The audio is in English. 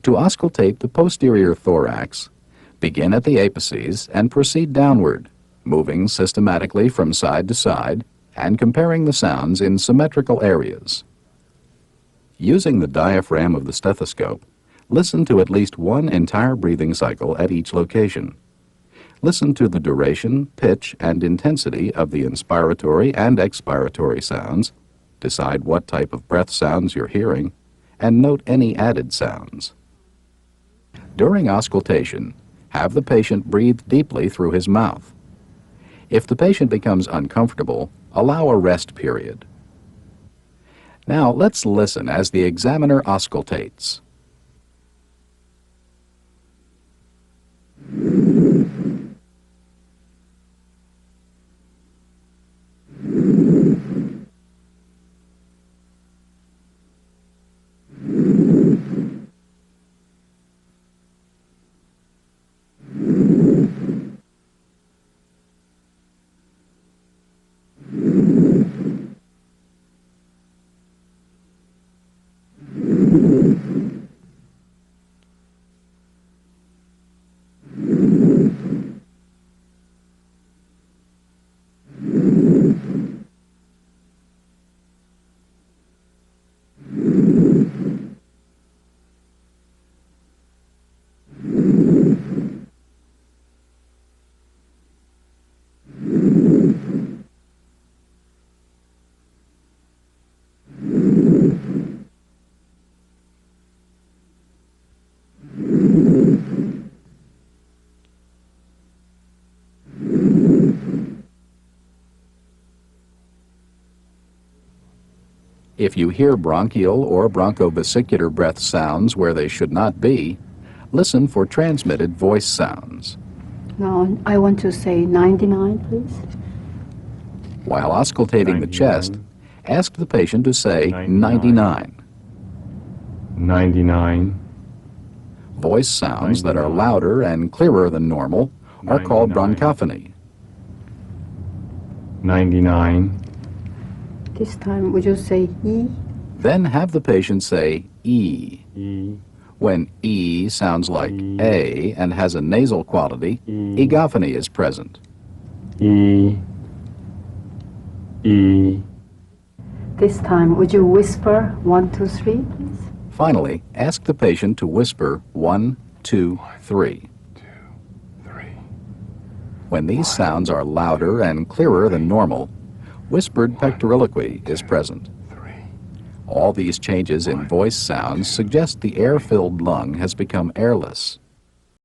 To auscultate the posterior thorax, begin at the apices and proceed downward, moving systematically from side to side and comparing the sounds in symmetrical areas. Using the diaphragm of the stethoscope, listen to at least one entire breathing cycle at each location. Listen to the duration, pitch, and intensity of the inspiratory and expiratory sounds, decide what type of breath sounds you're hearing, and note any added sounds. During auscultation, have the patient breathe deeply through his mouth. If the patient becomes uncomfortable, allow a rest period. Now let's listen as the examiner auscultates. If you hear bronchial or bronchobasicular breath sounds where they should not be, listen for transmitted voice sounds. Now I want to say 99, please. While auscultating the chest, ask the patient to say 99. 99. Voice sounds that are louder and clearer than normal are called bronchophony. 99. This time would you say E? Then have the patient say E. E. When E sounds like A and has a nasal quality, egophony is present. E. E. This time would you whisper 1, 2, 3, please? Finally, ask the patient to whisper 1, 2, 3. 2, 3. When these sounds are louder and clearer than normal, whispered pectoriloquy is present. 3. All these changes in voice sounds suggest the air-filled lung has become airless.